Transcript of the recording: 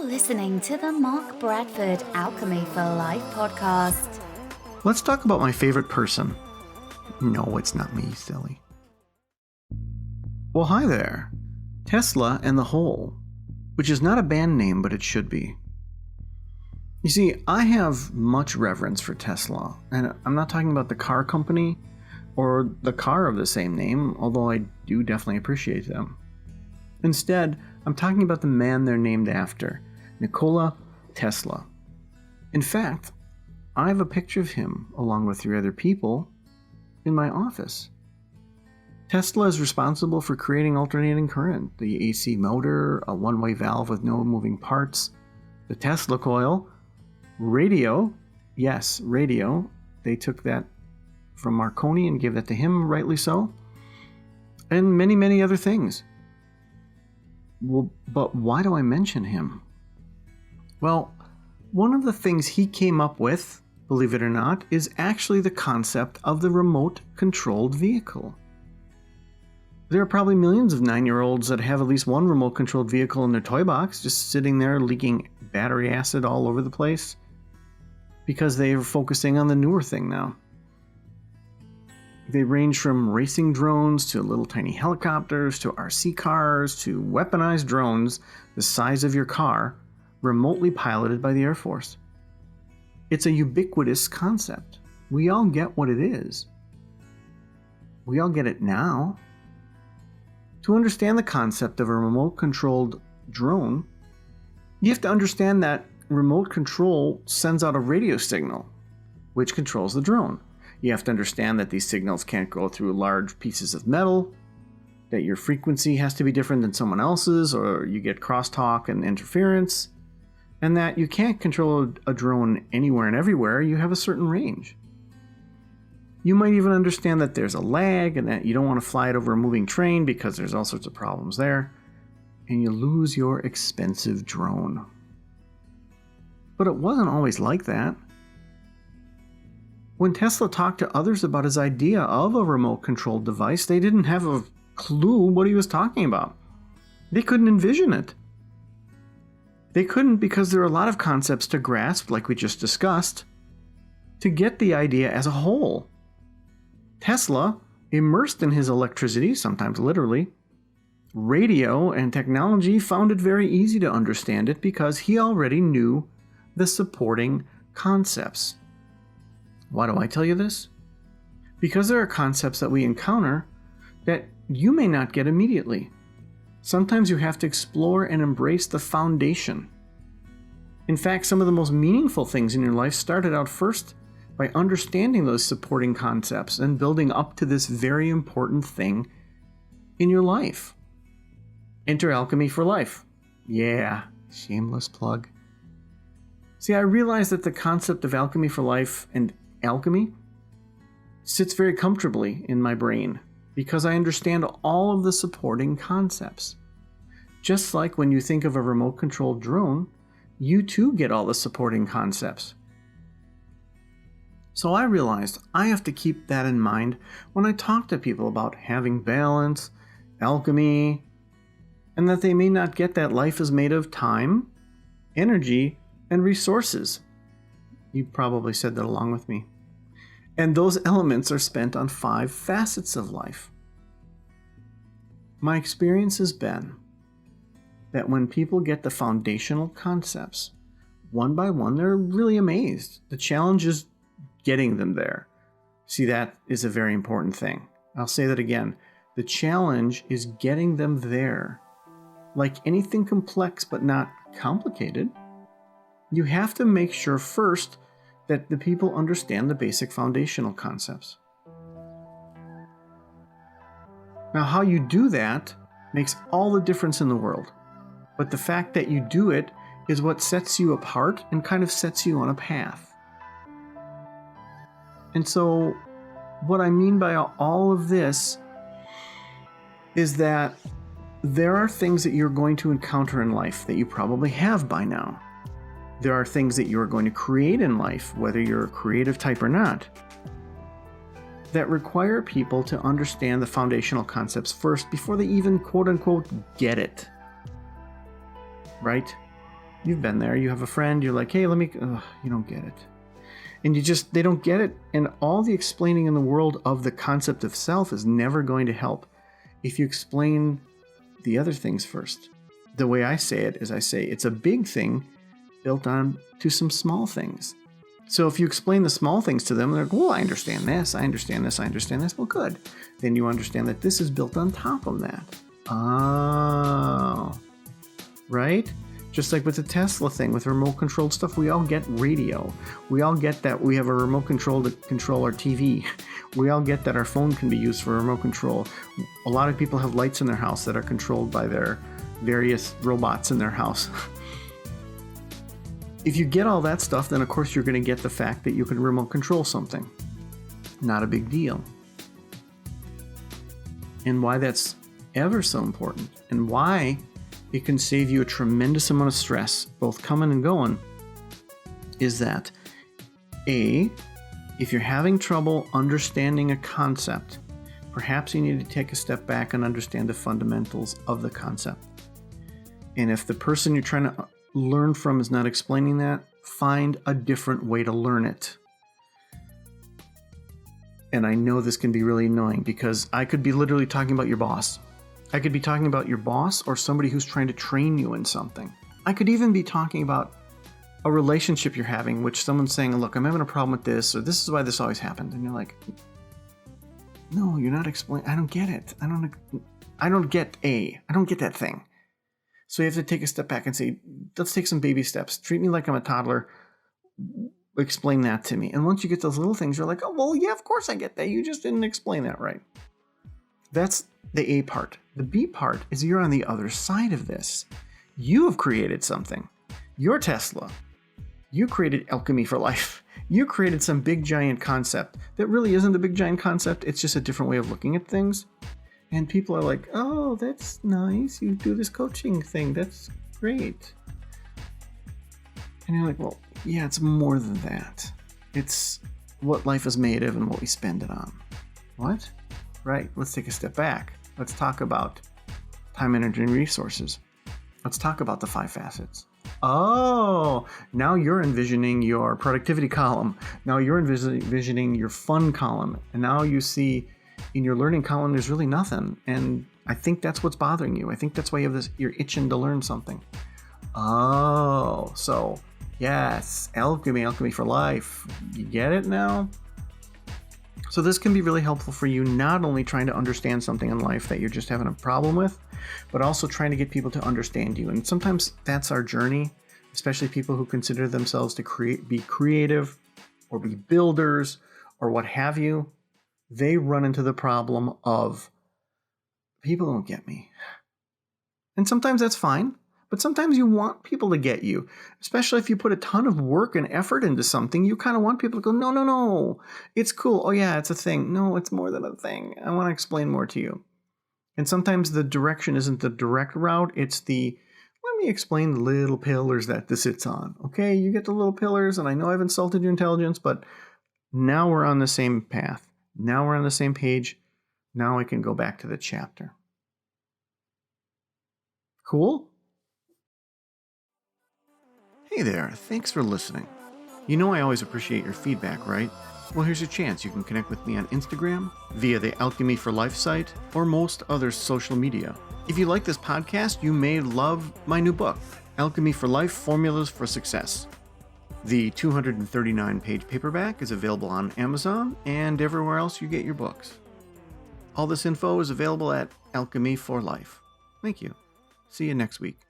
listening to the Mark Bradford Alchemy for Life podcast. Let's talk about my favorite person. No, it's not me, silly. Well, hi there. Tesla and the Whole, which is not a band name, but it should be. You see, I have much reverence for Tesla, and I'm not talking about the car company or the car of the same name, although I do definitely appreciate them. Instead, I'm talking about the man they're named after, Nikola Tesla. In fact, I have a picture of him, along with 3 other people, in my office. Tesla is responsible for creating alternating current, the AC motor, a one-way valve with no moving parts, the Tesla coil, radio, yes, radio, they took that from Marconi and gave that to him, rightly so, and many, many other things. Well, but why do I mention him? Well, one of the things he came up with, believe it or not, is actually the concept of the remote-controlled vehicle. There are probably millions of 9-year-olds that have at least one remote-controlled vehicle in their toy box, just sitting there leaking battery acid all over the place, because they are focusing on the newer thing now. They range from racing drones to little tiny helicopters to RC cars to weaponized drones the size of your car, remotely piloted by the Air Force. It's a ubiquitous concept. We all get what it is. We all get it now. To understand the concept of a remote-controlled drone, you have to understand that remote control sends out a radio signal, which controls the drone. You have to understand that these signals can't go through large pieces of metal, that your frequency has to be different than someone else's, or you get crosstalk and interference, and that you can't control a drone anywhere and everywhere. You have a certain range. You might even understand that there's a lag and that you don't want to fly it over a moving train because there's all sorts of problems there, and you lose your expensive drone. But it wasn't always like that. When Tesla talked to others about his idea of a remote-controlled device, they didn't have a clue what he was talking about. They couldn't envision it. They couldn't because there are a lot of concepts to grasp, like we just discussed, to get the idea as a whole. Tesla, immersed in his electricity, sometimes literally, radio and technology, found it very easy to understand it because he already knew the supporting concepts. Why do I tell you this? Because there are concepts that we encounter that you may not get immediately. Sometimes you have to explore and embrace the foundation. In fact, some of the most meaningful things in your life started out first by understanding those supporting concepts and building up to this very important thing in your life. Enter Alchemy for Life. Yeah, shameless plug. See, I realized that the concept of Alchemy for Life and alchemy sits very comfortably in my brain because I understand all of the supporting concepts. Just like when you think of a remote-controlled drone, you too get all the supporting concepts. So I realized I have to keep that in mind when I talk to people about having balance, alchemy, and that they may not get that life is made of time, energy, and resources. You probably said that along with me. And those elements are spent on 5 facets of life. My experience has been that when people get the foundational concepts, one by one, they're really amazed. The challenge is getting them there. See, that is a very important thing. I'll say that again. The challenge is getting them there. Like anything complex but not complicated, you have to make sure first that the people understand the basic foundational concepts. Now, how you do that makes all the difference in the world. But the fact that you do it is what sets you apart and kind of sets you on a path. And so, what I mean by all of this is that there are things that you're going to encounter in life that you probably have by now. There are things that you're going to create in life, whether you're a creative type or not, that require people to understand the foundational concepts first before they even quote-unquote get it. Right? You've been there. You have a friend. You're like, hey, you don't get it. And they don't get it. And all the explaining in the world of the concept of self is never going to help if you explain the other things first. The way I say it is it's a big thing built on to some small things. So if you explain the small things to them, they're like, well, I understand this, I understand this, I understand this. Well, good. Then you understand that this is built on top of that. Oh, right? Just like with the Tesla thing, with remote controlled stuff, we all get radio. We all get that we have a remote control to control our TV. We all get that our phone can be used for remote control. A lot of people have lights in their house that are controlled by their various robots in their house. If you get all that stuff, then of course you're going to get the fact that you can remote control something. Not a big deal. And why that's ever so important, and why it can save you a tremendous amount of stress, both coming and going, is that if you're having trouble understanding a concept, perhaps you need to take a step back and understand the fundamentals of the concept. And if the person you're trying to learn from is not explaining that, find a different way to learn it. And I know this can be really annoying because I could be literally talking about your boss. I could be talking about your boss or somebody who's trying to train you in something. I could even be talking about a relationship you're having, which someone's saying, look, I'm having a problem with this, or this is why this always happened. And you're like, no, you're not explaining. I don't get it. I don't get that thing. So you have to take a step back and say, let's take some baby steps. Treat me like I'm a toddler. Explain that to me. And once you get those little things, you're like, oh, well, yeah, of course I get that. You just didn't explain that right. That's the A part. The B part is you're on the other side of this. You have created something. You're Tesla. You created alchemy for life. You created some big giant concept that really isn't a big giant concept. It's just a different way of looking at things. And people are like, oh, that's nice. You do this coaching thing. That's great. And you're like, well, yeah, it's more than that. It's what life is made of and what we spend it on. What? Right. Let's take a step back. Let's talk about time, energy, and resources. Let's talk about the 5 facets. Oh, now you're envisioning your productivity column. Now you're envisioning your fun column. And now you see in your learning column, there's really nothing. And I think that's what's bothering you. I think that's why you have this, you're itching to learn something. Oh, so yes, alchemy for life. You get it now? So this can be really helpful for you, not only trying to understand something in life that you're just having a problem with, but also trying to get people to understand you. And sometimes that's our journey, especially people who consider themselves to be creative or be builders or what have you. They run into the problem of people don't get me. And sometimes that's fine, but sometimes you want people to get you, especially if you put a ton of work and effort into something. You kind of want people to go, no, it's cool. Oh yeah, it's a thing. No, it's more than a thing. I want to explain more to you. And sometimes the direction isn't the direct route. It's let me explain the little pillars that this sits on. Okay, you get the little pillars, and I know I've insulted your intelligence, but now we're on the same path. Now we're on the same page. Now I can go back to the chapter. Cool? Hey there, thanks for listening. You know I always appreciate your feedback, right? Well, here's your chance. You can connect with me on Instagram, via the Alchemy for Life site, or most other social media. If you like this podcast, you may love my new book, Alchemy for Life: Formulas for Success. The 239-page paperback is available on Amazon and everywhere else you get your books. All this info is available at Alchemy for Life. Thank you. See you next week.